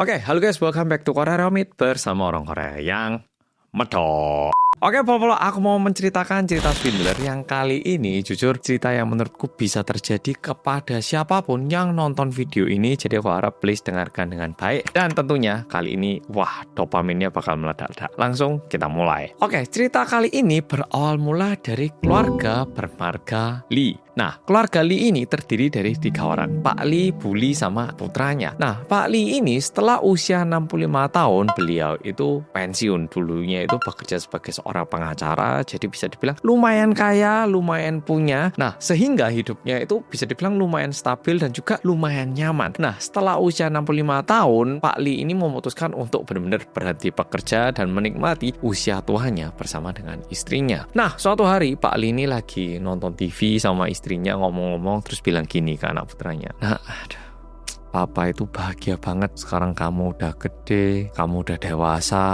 Oke, halo guys, welcome back to Korea Romit bersama orang Korea yang medok. Oke, Polo, aku mau menceritakan cerita Swindler yang kali ini jujur cerita yang menurutku bisa terjadi kepada siapapun yang nonton video ini. Jadi aku harap please dengarkan dengan baik. Dan tentunya kali ini, wah, dopaminnya bakal meledak-ledak. Langsung kita mulai. Oke, cerita kali ini berawal mula dari keluarga bermarga Lee. Nah, keluarga Lee ini terdiri dari 3 orang, Pak Lee, Bu Lee, sama putranya. Nah, Pak Lee ini setelah usia 65 tahun, beliau itu pensiun. Dulunya itu bekerja sebagai seorang pengacara, jadi bisa dibilang lumayan kaya, lumayan punya. Nah, sehingga hidupnya itu bisa dibilang lumayan stabil dan juga lumayan nyaman. Nah, setelah usia 65 tahun, Pak Lee ini memutuskan untuk benar-benar berhenti bekerja dan menikmati usia tuanya bersama dengan istrinya. Nah, suatu hari Pak Lee ini lagi nonton TV sama istrinya ngomong-ngomong terus bilang gini ke anak putranya. Nah, Papa itu bahagia banget sekarang kamu udah gede, kamu udah dewasa.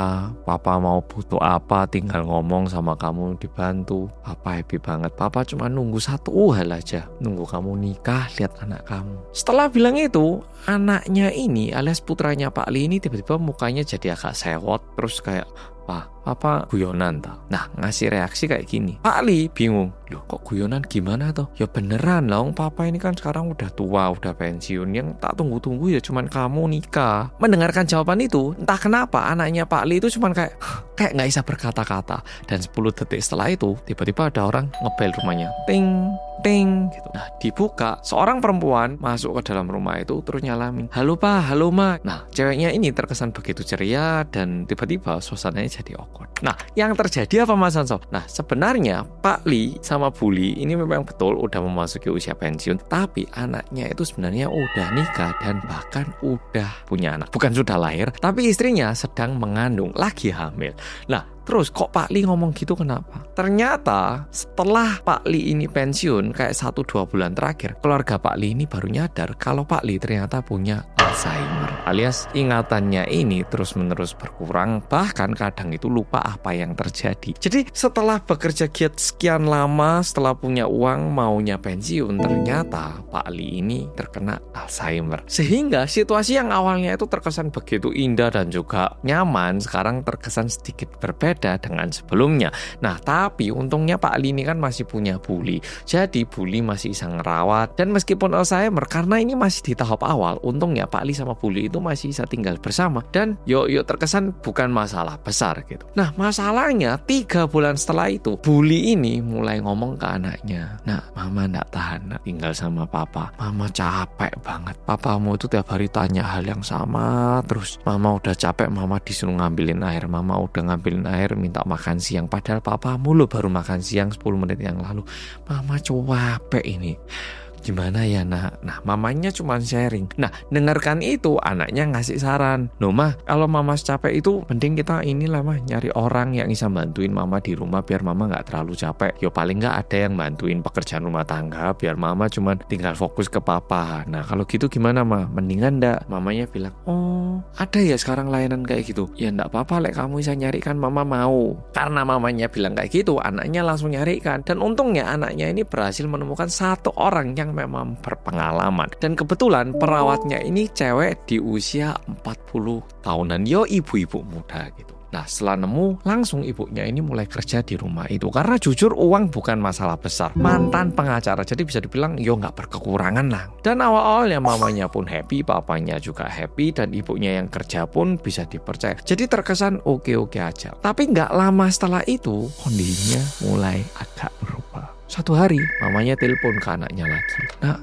Papa mau butuh apa tinggal ngomong sama kamu dibantu. Papa happy banget. Papa cuma nunggu satu hal aja, nunggu kamu nikah, lihat anak kamu. Setelah bilang itu, anaknya ini alias putranya Pak Lee ini tiba-tiba mukanya jadi agak sewot, terus kayak, Papa guyonan tau. Nah, ngasih reaksi kayak gini. Pak Lee bingung. Loh, kok guyonan gimana toh? Ya beneran lah, Papa ini kan sekarang udah tua, udah pensiun. Yang tak tunggu-tunggu ya cuman kamu nikah. Mendengarkan jawaban itu, entah kenapa anaknya Pak Lee itu cuman kayak nggak bisa berkata-kata. Dan 10 detik setelah itu, tiba-tiba ada orang ngebel rumahnya. Ting, ting gitu. Nah, dibuka, seorang perempuan masuk ke dalam rumah itu terus nyalamin. Halo Pak, halo Ma. Nah, ceweknya ini terkesan begitu ceria dan tiba-tiba suasananya jadi awkward. Nah, yang terjadi apa Mas Hanso? Nah, sebenarnya Pak Lee sama Bu Lee ini memang betul udah memasuki usia pensiun, tapi anaknya itu sebenarnya udah nikah dan bahkan udah punya anak. Bukan sudah lahir, tapi istrinya sedang mengandung, lagi hamil. Nah, terus kok Pak Lee ngomong gitu kenapa? Ternyata setelah Pak Lee ini pensiun kayak 1-2 bulan terakhir, keluarga Pak Lee ini baru nyadar kalau Pak Lee ternyata punya Alzheimer, alias ingatannya ini terus-menerus berkurang, bahkan kadang itu lupa apa yang terjadi. Jadi setelah bekerja giat sekian lama, setelah punya uang maunya pensiun, ternyata Pak Lee ini terkena Alzheimer. Sehingga situasi yang awalnya itu terkesan begitu indah dan juga nyaman, sekarang terkesan sedikit berbeda dengan sebelumnya. Nah, tapi untungnya Pak Lee ini kan masih punya Bu Lee. Jadi Bu Lee masih bisa ngerawat, dan meskipun Alzheimer, karena ini masih di tahap awal, untungnya Pak Lee sama Bu Lee itu masih bisa tinggal bersama dan yuk terkesan bukan masalah besar gitu. Nah, masalahnya 3 bulan setelah itu Bu Lee ini mulai ngomong ke anaknya. Nah, Mama nggak tahan tinggal sama Papa. Mama capek banget. Papamu itu tiap hari tanya hal yang sama terus. Mama udah capek, Mama disuruh ngambilin air. Mama udah ngambilin air minta makan siang. Padahal papamu lo baru makan siang 10 menit yang lalu. Mama capek ini. Gimana ya nak? Nah, mamanya cuma sharing. Nah, dengarkan itu, anaknya ngasih saran. Loh Mah, kalau mama capek itu mending kita inilah Mah, nyari orang yang bisa bantuin mama di rumah biar mama nggak terlalu capek. Yo paling nggak ada yang bantuin pekerjaan rumah tangga biar mama cuma tinggal fokus ke papa. Nah, kalau gitu gimana Mah? Mendingan ndak? Mamanya bilang, oh ada ya sekarang layanan kayak gitu. Ya ndak apa-apa, lek kamu bisa nyarikan mama mau. Karena mamanya bilang kayak gitu, anaknya langsung nyarikan. Dan untungnya anaknya ini berhasil menemukan satu orang yang memang berpengalaman. Dan kebetulan perawatnya ini cewek di usia 40 tahunan. Yo ibu-ibu muda gitu. Nah, setelah nemu, langsung ibunya ini mulai kerja di rumah itu. Karena jujur uang bukan masalah besar. Mantan pengacara, jadi bisa dibilang yo nggak berkekurangan lah. Dan awal-awalnya mamanya pun happy, papanya juga happy, dan ibunya yang kerja pun bisa dipercaya. Jadi terkesan oke-oke aja. Tapi nggak lama setelah itu, kondisinya mulai agak berubah. Suatu hari, mamanya telepon ke anaknya lagi. Nah,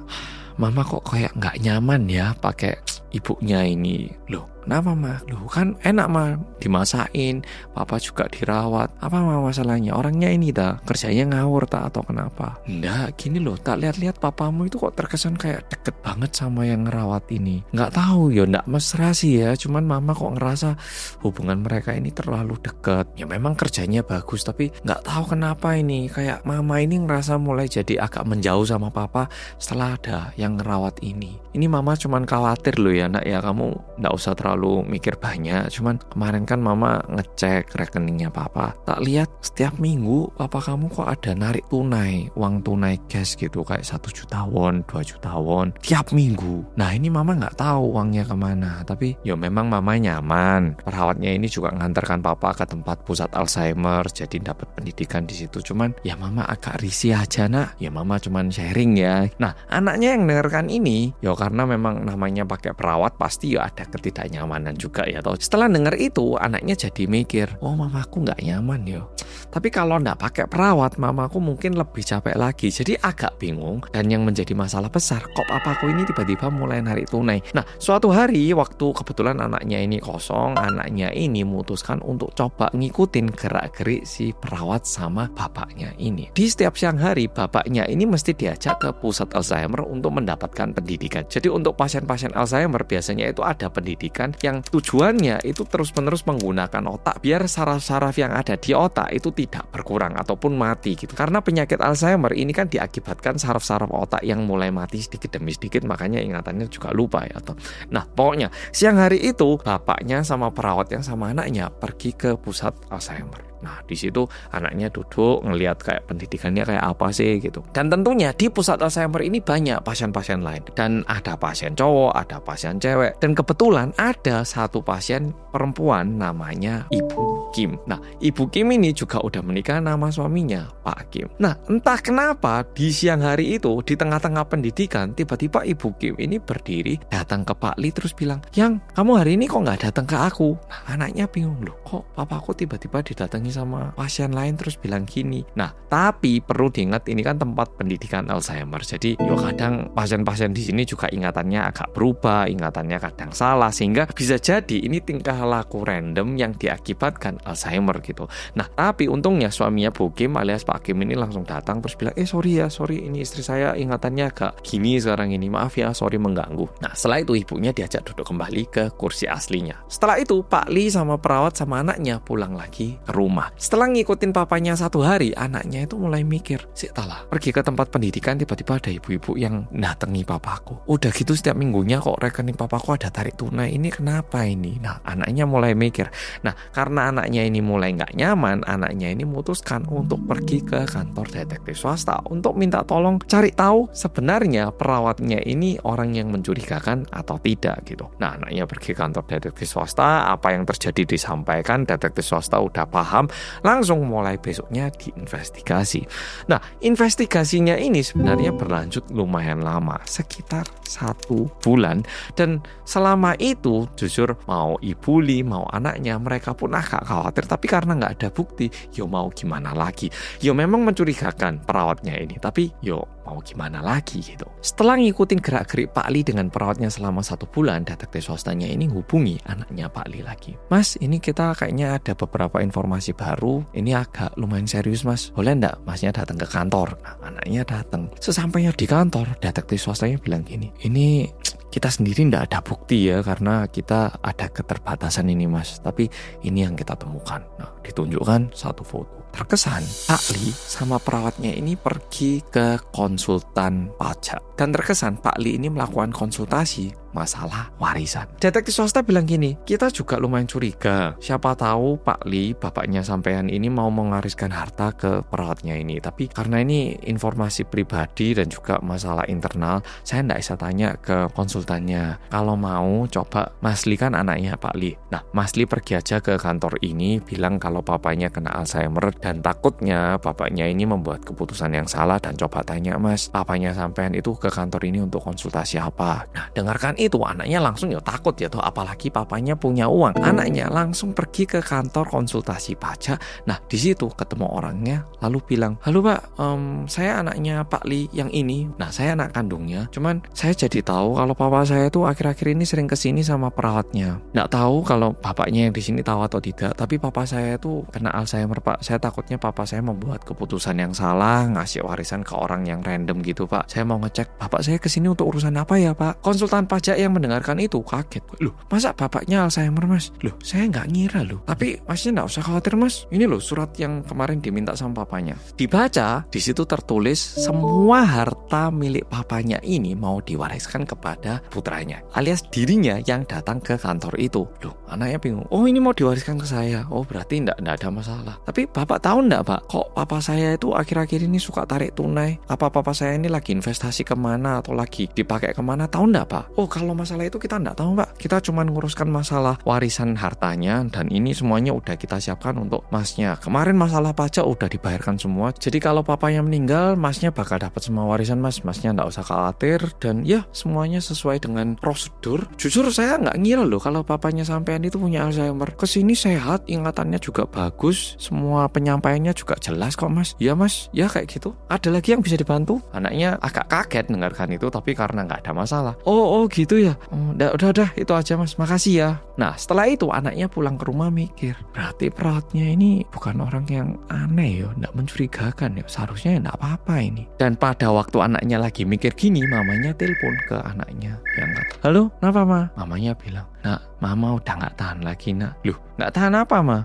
Mama kok kayak nggak nyaman ya pakai ibunya ini. Loh, kenapa Ma? Loh kan enak Ma, dimasakin, Papa juga dirawat. Apa Ma masalahnya? Orangnya ini dah kerjanya ngawur tak atau kenapa? Nggak, gini loh, tak lihat-lihat papamu itu kok terkesan kayak deket banget sama yang ngerawat ini. Nggak tahu ya, nggak mesra sih ya. Cuman Mama kok ngerasa hubungan mereka ini terlalu deket. Ya memang kerjanya bagus, tapi nggak tahu kenapa ini kayak Mama ini ngerasa mulai jadi agak menjauh sama Papa setelah ada yang ngerawat ini. Ini Mama cuman khawatir loh ya. ya nak ya, kamu nggak usah terlalu mikir banyak. Cuman kemarin kan mama ngecek rekeningnya papa. Tak lihat setiap minggu papa kamu kok ada narik tunai, uang tunai cash gitu. Kayak 1 juta won, 2 juta won tiap minggu. Nah ini mama nggak tahu uangnya kemana. Tapi ya memang mama nyaman. Perawatnya ini juga ngantarkan papa ke tempat pusat Alzheimer. Jadi dapat pendidikan di situ. Cuman ya mama agak risih aja nak. Ya mama cuman sharing ya. Nah anaknya yang dengarkan ini ya karena memang namanya pakai perawat pasti ya ada ketidaknyamanan juga ya toh. Setelah dengar itu anaknya jadi mikir, oh mamaku nggak nyaman ya. Tapi kalau nggak pakai perawat mamaku mungkin lebih capek lagi. Jadi agak bingung dan yang menjadi masalah besar kok papaku ini tiba-tiba mulai narik tunai. Nah suatu hari waktu kebetulan anaknya ini kosong, anaknya ini memutuskan untuk coba ngikutin gerak-gerik si perawat sama bapaknya ini. Di setiap siang hari bapaknya ini mesti diajak ke pusat Alzheimer untuk mendapatkan pendidikan. Jadi untuk pasien-pasien Alzheimer biasanya itu ada pendidikan yang tujuannya itu terus-menerus menggunakan otak biar saraf-saraf yang ada di otak itu tidak berkurang ataupun mati gitu. Karena penyakit Alzheimer ini kan diakibatkan saraf-saraf otak yang mulai mati sedikit demi sedikit, makanya ingatannya juga lupa ya toh. Nah pokoknya siang hari itu bapaknya sama perawatnya sama anaknya pergi ke pusat Alzheimer. Nah di situ anaknya duduk ngelihat kayak pendidikannya kayak apa sih gitu. Dan tentunya di pusat Alzheimer ini banyak pasien-pasien lain. Dan ada pasien cowok, ada pasien cewek. Dan kebetulan ada satu pasien perempuan namanya Ibu Kim. Nah Ibu Kim ini juga udah menikah nama suaminya Pak Kim. Nah entah kenapa di siang hari itu di tengah-tengah pendidikan tiba-tiba Ibu Kim ini berdiri datang ke Pak Lee terus bilang, "Yang, kamu hari ini kok nggak datang ke aku?" Nah anaknya bingung, loh kok papaku tiba-tiba didatangi sama pasien lain terus bilang gini. Nah tapi perlu diingat ini kan tempat pendidikan Alzheimer. Jadi yo kadang pasien-pasien di sini juga ingatannya agak berubah, ingatannya kadang salah sehingga bisa jadi ini tingkah laku random yang diakibatkan Alzheimer gitu. Nah tapi untungnya suaminya Bu Kim alias Pak Kim ini langsung datang terus bilang, sorry ini istri saya ingatannya agak gini sekarang ini, maaf ya, sorry mengganggu. Nah setelah itu ibunya diajak duduk kembali ke kursi aslinya. Setelah itu Pak Lee sama perawat sama anaknya pulang lagi ke rumah. Setelah ngikutin papanya 1 hari, anaknya itu mulai mikir, talah pergi ke tempat pendidikan tiba-tiba ada ibu-ibu yang datangi papaku. Udah gitu setiap minggunya kok rekening papaku ada tarik tunai, ini kenapa ini? Nah anaknya mulai mikir. Nah karena anaknya ini mulai nggak nyaman, anaknya ini memutuskan untuk pergi ke kantor detektif swasta untuk minta tolong cari tahu sebenarnya perawatnya ini orang yang mencurigakan atau tidak gitu. Nah anaknya pergi kantor detektif swasta, apa yang terjadi disampaikan, detektif swasta udah paham, langsung mulai besoknya diinvestigasi. Nah investigasinya ini sebenarnya berlanjut lumayan lama, sekitar 1 bulan. Dan selama itu jujur mau Ibu Lee mau anaknya mereka pun agak khawatir. Tapi karena nggak ada bukti, yo mau gimana lagi. Yo memang mencurigakan perawatnya ini, tapi yo mau gimana lagi gitu. Setelah ngikutin gerak-gerik Pak Lee dengan perawatnya selama 1 bulan, detektif swastanya ini hubungi anaknya Pak Lee lagi. Mas, ini kita kayaknya ada beberapa informasi baru. Ini agak lumayan serius mas. Boleh enggak masnya datang ke kantor? Nah, anaknya datang. Sesampainya di kantor, detektif swastanya bilang gini, ini kita sendiri enggak ada bukti ya karena kita ada keterbatasan ini mas. Tapi ini yang kita temukan. Nah, ditunjukkan 1 foto. Terkesan Pak Lee sama perawatnya ini pergi ke konsultan pajak. Dan terkesan Pak Lee ini melakukan konsultasi masalah warisan. Detektif swasta bilang gini, kita juga lumayan curiga. Siapa tahu Pak Lee, bapaknya sampean ini mau mewariskan harta ke perawatnya ini. Tapi karena ini informasi pribadi dan juga masalah internal, saya nggak bisa tanya ke konsultannya. Kalau mau, coba Mas Lee kan anaknya Pak Lee. Nah, Mas Lee pergi aja ke kantor ini, bilang kalau bapaknya kena Alzheimer dan takutnya bapaknya ini membuat keputusan yang salah dan coba tanya Mas, bapaknya sampean itu ke kantor ini untuk konsultasi apa? Nah, dengarkan itu anaknya langsung ya takut ya toh, apalagi papanya punya uang. Anaknya langsung pergi ke kantor konsultasi pajak. Nah di situ ketemu orangnya lalu bilang, halo Pak, saya anaknya Pak Lee yang ini. Nah saya anak kandungnya. Cuman saya jadi tahu kalau papa saya tuh akhir-akhir ini sering kesini sama perawatnya. Nggak tahu kalau bapaknya yang di sini tahu atau tidak. Tapi papa saya tuh kena Alzheimer Pak. Saya takutnya papa saya membuat keputusan yang salah, ngasih warisan ke orang yang random gitu Pak. Saya mau ngecek bapak saya kesini untuk urusan apa ya Pak? Konsultan pajak Ada yang mendengarkan itu kaget. Loh, masa bapaknya Alzheimer, Mas? Loh, saya nggak ngira loh. Tapi Masnya nggak usah khawatir, Mas. Ini loh surat yang kemarin diminta sama papanya. Dibaca, di situ tertulis semua harta milik papanya ini mau diwariskan kepada putranya, alias dirinya yang datang ke kantor itu. Loh, anaknya bingung. Oh, ini mau diwariskan ke saya. Oh, berarti nggak ada masalah. Tapi Bapak tahu nggak, Pak? Kok papa saya itu akhir-akhir ini suka tarik tunai? Apa papa saya ini lagi investasi kemana atau lagi dipakai kemana? Tahu nggak, Pak? Oh, kalau masalah itu kita nggak tahu, Pak. Kita cuma nguruskan masalah warisan hartanya dan ini semuanya udah kita siapkan untuk Masnya. Kemarin masalah pajak udah dibayarkan semua. Jadi kalau papanya meninggal, Masnya bakal dapat semua warisan, Mas. Masnya nggak usah khawatir dan ya semuanya sesuai dengan prosedur. Jujur saya nggak ngira loh kalau papanya sampean itu punya Alzheimer. Kesini sehat, ingatannya juga bagus, semua penyampaiannya juga jelas kok, Mas. Ya, Mas, ya kayak gitu. Ada lagi yang bisa dibantu? Anaknya agak kaget dengarkan itu, tapi karena nggak ada masalah. Oh gitu ya. Udah, itu aja, Mas. Makasih ya. Nah, setelah itu anaknya pulang ke rumah mikir, berarti perawatnya ini bukan orang yang aneh ya, nggak mencurigakan ya. Seharusnya nggak apa-apa ini. Dan pada waktu anaknya lagi mikir gini, mamanya telepon ke anaknya. Diangkat. Halo, kenapa, Ma? Mamanya bilang, Nak, Mama udah nggak tahan lagi, Nak. Loh, nggak tahan apa, Ma?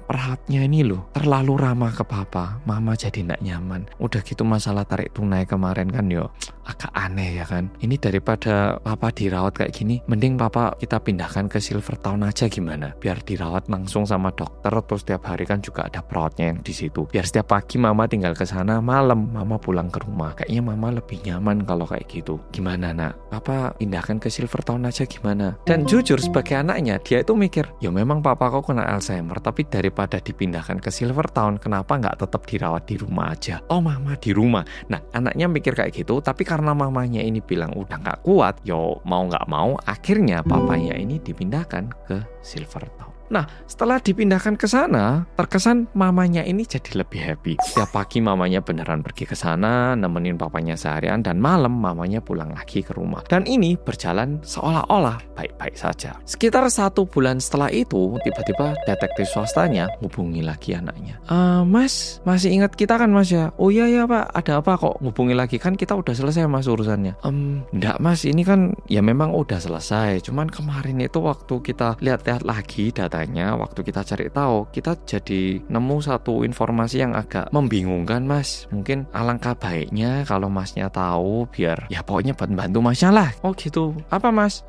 Perawatnya ini loh terlalu ramah ke papa, mama jadi nggak nyaman. Udah gitu masalah tarik tunai kemarin kan yo agak aneh ya kan. Ini daripada papa dirawat kayak gini, mending papa kita pindahkan ke Silver Town aja gimana? Biar dirawat langsung sama dokter, terus setiap hari kan juga ada perawatnya yang di situ. Biar setiap pagi mama tinggal ke sana, malam mama pulang ke rumah. Kayaknya mama lebih nyaman kalau kayak gitu. Gimana, Nak? Papa pindahkan ke Silver Town aja gimana? Dan jujur sebagai anaknya, dia itu mikir, ya memang papa kau kena Alzheimer, tapi daripada dipindahkan ke Silver Town, kenapa nggak tetap dirawat di rumah aja? Oh, mama di rumah. Nah, anaknya mikir kayak gitu, tapi karena mamanya ini bilang udah nggak kuat, yo mau nggak mau, akhirnya papanya ini dipindahkan ke Silver Town. Nah, setelah dipindahkan ke sana, terkesan mamanya ini jadi lebih happy. Setiap pagi mamanya beneran pergi ke sana, nemenin papanya seharian, dan malam mamanya pulang lagi ke rumah. Dan ini berjalan seolah-olah baik-baik saja. Sekitar 1 bulan setelah itu, tiba-tiba detektif swastanya hubungi lagi anaknya. Mas, masih ingat kita kan, Mas ya? Oh iya ya, Pak, ada apa kok hubungi lagi? Kan kita udah selesai, Mas, urusannya. Enggak, Mas, ini kan ya memang udah selesai. Cuman kemarin itu waktu kita lihat-lihat lagi datanya, waktu kita cari tahu, kita jadi nemu satu informasi yang agak membingungkan, Mas. Mungkin alangkah baiknya kalau Masnya tahu, biar ya pokoknya bantu Masnya lah. Oh gitu. Apa, Mas?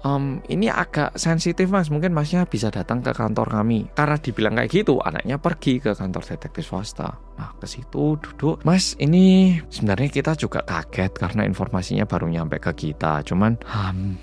Ini agak sensitif, Mas. Mungkin Masnya bisa datang ke kantor kami. Karena dibilang kayak gitu, anaknya pergi ke kantor detektif swasta. Nah, ke situ duduk. Mas, ini sebenarnya kita juga kaget karena informasinya baru nyampe ke kita. Cuman,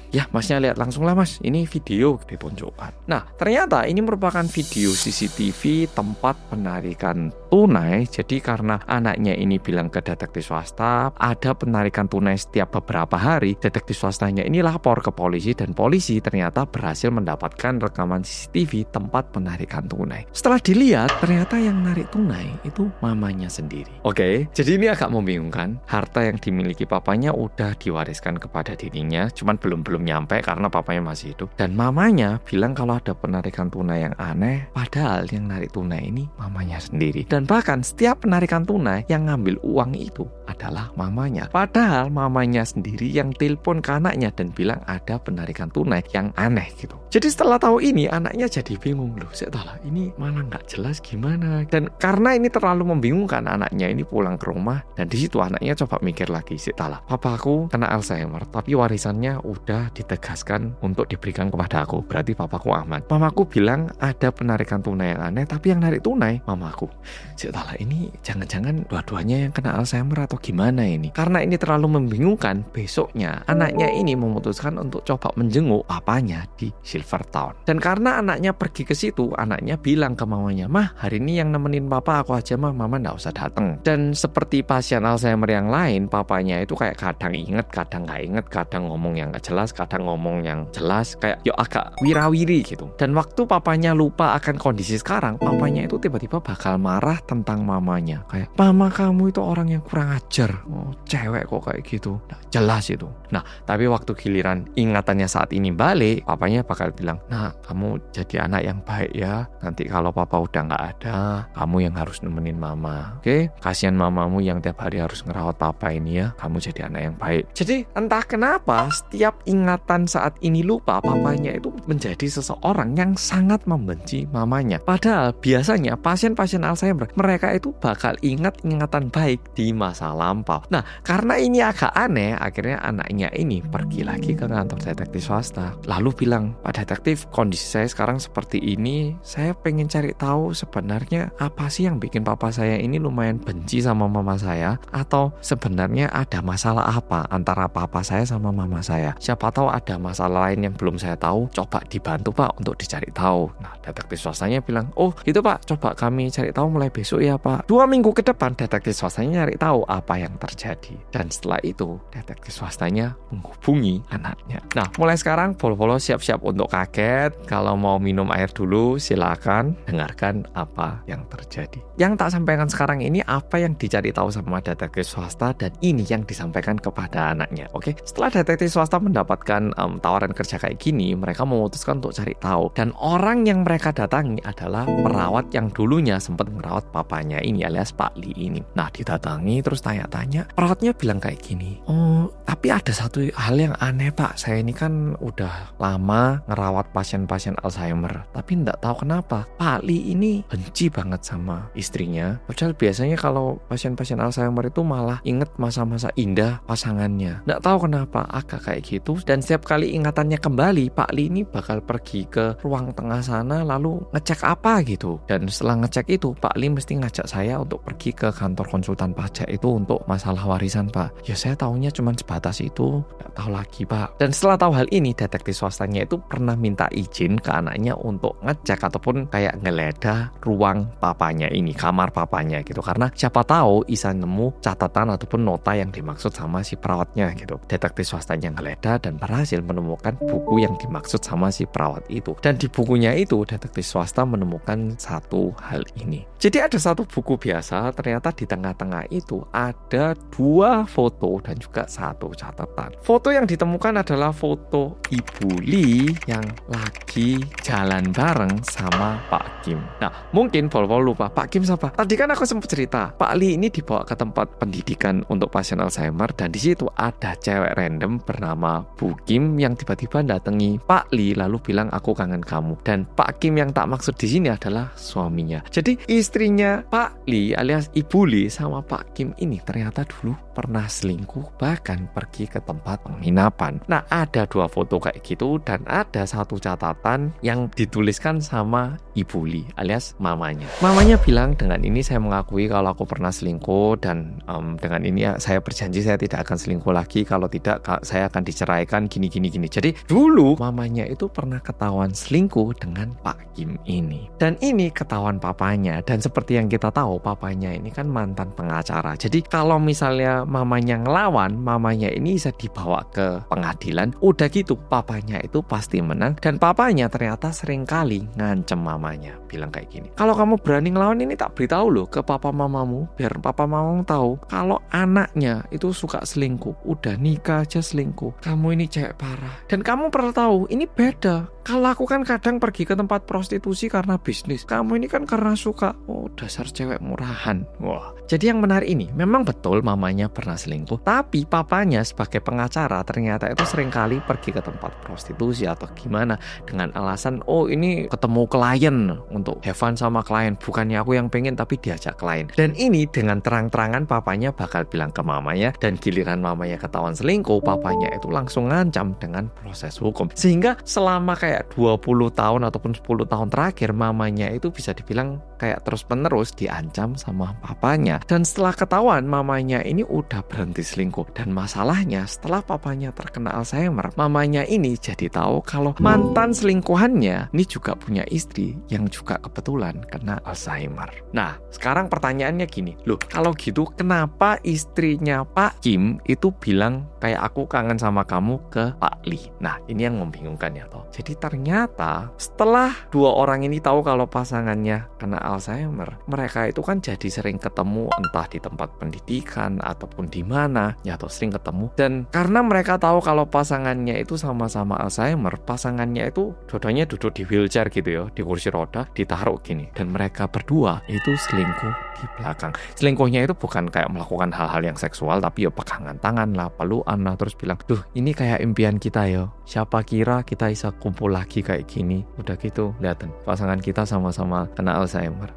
ya Masnya lihat langsung lah, Mas. Ini video ditunjukkan. Nah, ternyata ini merupakan video CCTV tempat penarikan tunai. Jadi karena anaknya ini bilang ke detektif swasta, ada penarikan tunai setiap beberapa hari, detektif swastanya ini lapor ke polisi dan polisi ternyata berhasil mendapatkan rekaman CCTV tempat penarikan tunai. Setelah dilihat, ternyata yang narik tunai itu mamanya sendiri. Oke, jadi ini agak membingungkan. Harta yang dimiliki papanya udah diwariskan kepada dirinya, cuman belum nyampe karena papanya masih hidup. Dan mamanya bilang kalau ada penarikan tunai yang aneh, padahal yang narik tunai ini mamanya sendiri. Dan bahkan setiap penarikan tunai yang ngambil uang itu adalah mamanya. Padahal mamanya sendiri yang telepon ke anaknya dan bilang ada penarikan tunai yang aneh gitu. Jadi setelah tahu ini, anaknya jadi bingung. Loh, setelah ini malah nggak jelas gimana. Dan karena ini terlalu membingungkan, anaknya ini pulang ke rumah dan di situ anaknya coba mikir lagi. Setelah papaku kena Alzheimer, tapi warisannya udah ditegaskan untuk diberikan kepada aku. Berarti papaku aman. Mamaku bilang ada penarikan tunai yang aneh, tapi yang narik tunai mamaku. Setelah ini jangan-jangan dua-duanya yang kena Alzheimer atau gimana ini? Karena ini terlalu membingungkan, besoknya anaknya ini memutuskan untuk coba menjenguk papanya di Silver Town. Dan karena anaknya pergi ke situ, anaknya bilang ke mamanya, "Mah, hari ini yang nemenin papa aku aja, Mah. Mama nggak usah datang." Dan seperti pasien Alzheimer yang lain, papanya itu kayak kadang inget, kadang nggak inget, kadang ngomong yang nggak jelas, kadang ngomong yang jelas, kayak yuk agak wirawiri gitu. Dan waktu papanya lupa akan kondisi sekarang, papanya itu tiba-tiba bakal marah tentang mamanya. Kayak, "Mama kamu itu orang yang kurang ajar. Oh, cewek kok kayak gitu." Nah, jelas itu. Nah, tapi waktu giliran ingatannya saat ini balik, papanya bakal bilang, "Nah, kamu jadi anak yang baik ya. Nanti kalau papa udah nggak ada, kamu yang harus nemenin mama. Oke, kasihan mamamu yang tiap hari harus ngerawat papa ini ya. Kamu jadi anak yang baik. Jadi entah kenapa setiap ingatan saat ini lupa, papanya itu menjadi seseorang yang sangat membenci mamanya. Padahal biasanya pasien-pasien Alzheimer, mereka itu bakal ingat ingatan baik di masa lampau. Nah, karena ini agak aneh, akhirnya anaknya ini pergi lagi ke kantor detektif swasta. Lalu bilang, "Pak detektif, kondisi saya sekarang seperti ini. Saya pengen cari tahu sebenarnya apa sih yang bikin papa saya ini lumayan benci sama mama saya, atau sebenarnya ada masalah apa antara papa saya sama mama saya. Siapa tahu ada masalah lain yang belum saya tahu, coba dibantu Pak untuk dicari tahu." Nah, detektif swastanya bilang, "Oh gitu Pak, coba kami cari tahu mulai besok ya Pak." 2 minggu ke depan detektif swastanya nyari tahu apa yang terjadi. Dan setelah itu detektif swastanya menghubungi anaknya. Nah, mulai sekarang Volvo siap-siap untuk kaget. Kalau mau minum air dulu silakan, dengarkan apa yang terjadi. Yang tak sampaikan sekarang ini apa yang dicari tahu sama detektif swasta, dan ini yang disampaikan kepada anaknya. Oke, setelah detektif swasta mendapatkan tawaran kerja kayak gini, mereka memutuskan untuk cari tahu, dan orang yang mereka datangi adalah perawat yang dulunya sempat merawat papanya ini alias Pak Li ini. Nah, didatangi terus tanya-tanya, perawatnya bilang kayak gini, "Oh, tapi ada satu hal yang aneh Pak, saya ini kan udah lama ngerawat pasien-pasien Alzheimer, tapi nggak tahu kenapa Pak Li ini benci banget sama istrinya. Padahal biasanya kalau pasien-pasien Alzheimer itu malah inget masa-masa indah pasangannya. Nggak tahu kenapa agak kayak gitu, dan setiap kali ingatannya kembali, Pak Li ini bakal pergi ke ruang tengah sana lalu ngecek apa gitu. Dan setelah ngecek itu, Pak Li mesti ngajak saya untuk pergi ke kantor konsultan pajak itu untuk masalah warisan Pak. Ya saya taunya cuma sebatas itu, nggak tahu lagi Pak." Dan setelah tahu hal ini, detektif swastanya itu pernah minta izin ke anaknya untuk ngecek ataupun kayak ngeledah ruang papanya ini, kamar papanya gitu, karena siapa tahu bisa nemu catatan ataupun nota yang dimaksud sama si perawatnya gitu. Detektif swastanya ngeledah dan berhasil menemukan buku yang dimaksud sama si perawat itu, dan di bukunya itu detektif swasta menemukan satu hal ini. Jadi ada satu buku biasa, ternyata di tengah-tengah itu ada 2 foto dan juga 1 catatan. Foto yang ditemukan adalah foto Ibu Li yang lagi jalan bareng sama Pak Kim. Nah, mungkin Volvo lupa, Pak Kim siapa? Tadi kan aku sempat cerita, Pak Li ini dibawa ke tempat pendidikan untuk pasien Alzheimer, dan di situ ada cewek random bernama Bu Kim yang tiba-tiba datangi Pak Li lalu bilang, "Aku kangen kamu." Dan Pak Kim yang tak maksud di sini adalah suaminya. Jadi istrinya Pak Li alias Ibu Li sama Pak Kim ini ternyata dulu pernah selingkuh, bahkan pergi ke tempat penginapan. Nah, ada 2 foto kayak gitu, dan ada 1 catatan yang dituliskan sama Ibu Li alias mamanya. Mamanya bilang, "Dengan ini saya mengakui kalau aku pernah selingkuh, dan dengan ini saya berjanji saya tidak akan selingkuh lagi, kalau tidak saya akan diceraikan gini. Jadi dulu mamanya itu pernah ketahuan selingkuh dengan Pak Kim ini, dan ini ketahuan papanya. Dan seperti yang kita tahu, papanya ini kan mantan pengacara. Jadi kalau misalnya mamanya ngelawan, mamanya ini bisa dibawa ke pengadilan. Udah gitu papanya itu pasti menang, dan papanya ternyata seringkali ngancem mamanya, bilang kayak gini, "Kalau kamu berani ngelawan ini tak beritahu loh ke papa mamamu, biar papa mamamu tahu kalau anaknya itu suka selingkuh. Udah nikah aja selingkuh. Kamu ini cewek parah. Dan kamu perlu tahu, ini beda. Kalau aku kan kadang pergi ke tempat prostitusi karena bisnis. Kamu ini kan karena suka. Oh, dasar cewek murahan." Wah. Jadi yang menarik ini, memang betul mamanya pernah selingkuh, tapi papanya sebagai pengacara ternyata itu seringkali pergi ke tempat prostitusi atau gimana dengan alasan, "Oh, ini ketemu klien untuk have fun sama klien, bukannya aku yang pengen tapi diajak klien." Dan ini dengan terang-terangan papanya bakal bilang ke mamanya, dan giliran mamanya ketahuan selingkuh, papanya itu langsung ngancam dengan proses hukum. Sehingga selama kayak 20 tahun ataupun 10 tahun terakhir, mamanya itu bisa dibilang kayak terus-menerus diancam sama papanya. Dan setelah ketahuan, mamanya ini udah berhenti selingkuh. Dan masalahnya, setelah papanya terkena Alzheimer, mamanya ini jadi tahu kalau mantan selingkuhannya ini juga punya istri yang juga kebetulan kena Alzheimer. Nah, sekarang pertanyaannya gini, loh, kalau gitu kenapa istrinya Pak Kim itu bilang kayak, "Aku kangen sama kamu" ke Pak Li? Nah, ini yang membingungkan ya toh. Jadi ternyata setelah dua orang ini tahu kalau pasangannya kena Alzheimer, mereka itu kan jadi sering ketemu entah di tempat pendidikan ataupun di mana ya, atau sering ketemu. Dan karena mereka tahu kalau pasangannya itu sama-sama Alzheimer, pasangannya itu dua-duanya duduk di wheelchair gitu ya, di kursi roda, ditaruh gini, dan mereka berdua itu selingkuh di belakang. Selingkuhnya itu bukan kayak melakukan hal-hal yang seksual, tapi ya pegangan tangan lah, pelukan lah, terus bilang, duh ini kayak impian kita ya, siapa kira kita bisa kumpul lagi kayak gini. Udah gitu, lihatin pasangan kita sama-sama kena Alzheimer.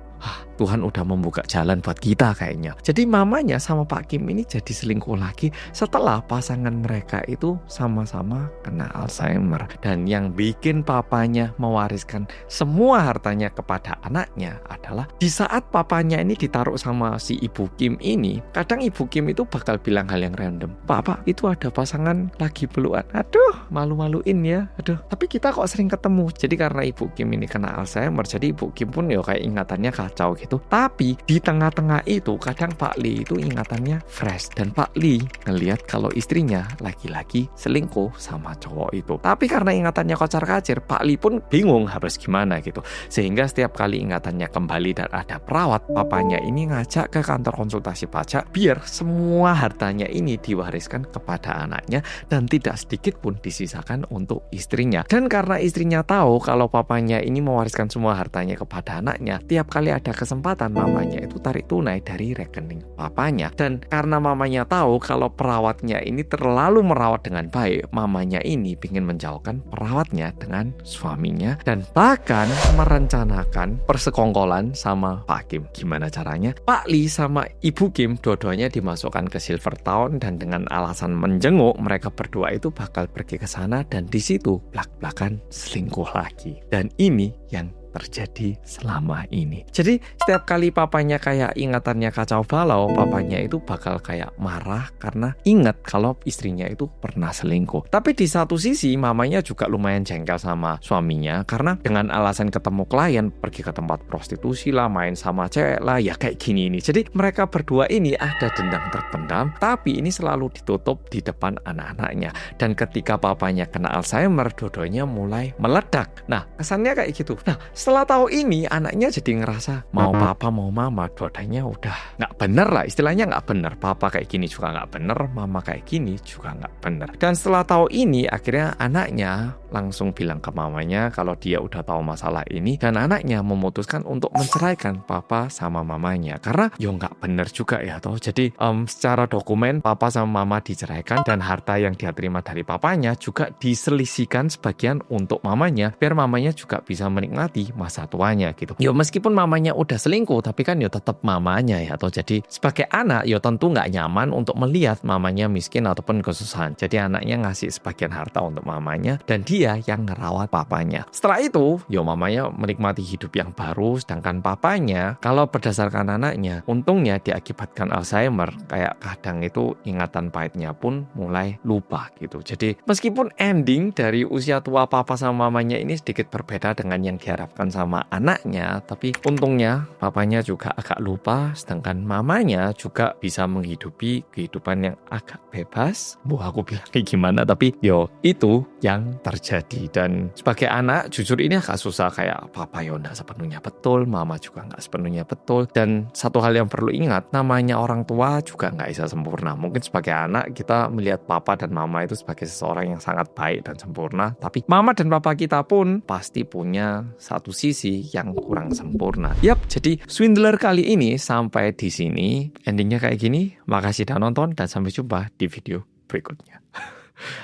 Tuhan udah membuka jalan buat kita kayaknya. Jadi mamanya sama Pak Kim ini jadi selingkuh lagi setelah pasangan mereka itu sama-sama kena Alzheimer. Dan yang bikin papanya mewariskan semua hartanya kepada anaknya adalah di saat papanya ini ditaruh sama si Ibu Kim ini, kadang Ibu Kim itu bakal bilang hal yang random. Pak, itu ada pasangan lagi pelukan. Aduh, malu-maluin ya. Aduh, tapi kita kok sering ketemu. Jadi karena Ibu Kim ini kena Alzheimer, jadi Ibu Kim pun ya kayak ingatannya kacau gitu. Tapi di tengah-tengah itu kadang Pak Lee itu ingatannya fresh, dan Pak Lee ngelihat kalau istrinya lagi-lagi selingkuh sama cowok itu. Tapi karena ingatannya kocar-kacir, Pak Lee pun bingung harus gimana gitu. Sehingga setiap kali ingatannya kembali dan ada perawat, papanya ini ngajak ke kantor konsultasi pajak biar semua hartanya ini diwariskan kepada anaknya dan tidak sedikit pun disisakan untuk istrinya. Dan karena istrinya tahu kalau papanya ini mewariskan semua hartanya kepada anaknya, tiap kali ada kesempatan mamanya itu tarik tunai dari rekening papanya. Dan karena mamanya tahu kalau perawatnya ini terlalu merawat dengan baik, mamanya ini ingin menjauhkan perawatnya dengan suaminya dan bahkan merencanakan persekongkolan sama Pak Kim. Gimana caranya? Pak Lee sama Ibu Kim dua-duanya dimasukkan ke Silver Town, dan dengan alasan menjenguk mereka berdua itu bakal pergi ke sana, dan di situ blak-blakan selingkuh lagi. Dan ini yang terjadi selama ini. Jadi setiap kali papanya kayak ingatannya kacau balau, papanya itu bakal kayak marah karena ingat kalau istrinya itu pernah selingkuh. Tapi di satu sisi mamanya juga lumayan jengkel sama suaminya karena dengan alasan ketemu klien, pergi ke tempat prostitusi lah, main sama cewek lah, ya kayak gini ini. Jadi mereka berdua ini ada dendam terpendam, tapi ini selalu ditutup di depan anak-anaknya. Dan ketika papanya kena Alzheimer, dua-duanya mulai meledak. Nah, kesannya kayak gitu. Nah, setelah tahu ini, anaknya jadi ngerasa mau papa mau mama dua-duanya udah nggak bener lah, istilahnya nggak bener. Papa kayak gini juga nggak bener, mama kayak gini juga nggak bener. Dan setelah tahu ini, akhirnya anaknya langsung bilang ke mamanya kalau dia udah tahu masalah ini, dan anaknya memutuskan untuk menceraikan papa sama mamanya karena yo nggak bener juga ya toh. Jadi secara dokumen papa sama mama diceraikan, dan harta yang dia terima dari papanya juga diselisihkan sebagian untuk mamanya biar mamanya juga bisa menikmati masa tuanya gitu. Yo meskipun mamanya udah selingkuh, tapi kan yo tetap mamanya ya toh. Jadi sebagai anak yo tentu nggak nyaman untuk melihat mamanya miskin ataupun kesusahan. Jadi anaknya ngasih sebagian harta untuk mamanya dan dia yang ngerawat papanya. Setelah itu yo mamanya menikmati hidup yang baru, sedangkan papanya kalau berdasarkan anaknya untungnya diakibatkan Alzheimer, kayak kadang itu ingatan pahitnya pun mulai lupa gitu. Jadi meskipun ending dari usia tua papa sama mamanya ini sedikit berbeda dengan yang diharapkan sama anaknya, tapi untungnya papanya juga agak lupa, sedangkan mamanya juga bisa menghidupi kehidupan yang agak bebas. Aku bilang kayak gimana, tapi yo itu yang terjadi. Dan sebagai anak jujur ini agak susah, kayak papa yo nggak sepenuhnya betul, mama juga nggak sepenuhnya betul. Dan satu hal yang perlu ingat, namanya orang tua juga nggak bisa sempurna. Mungkin sebagai anak kita melihat papa dan mama itu sebagai seseorang yang sangat baik dan sempurna, tapi mama dan papa kita pun pasti punya satu sisi yang kurang sempurna. Yap, jadi Swindler kali ini sampai di sini. Endingnya kayak gini. Makasih udah nonton dan sampai jumpa di video berikutnya.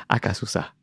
Agak susah.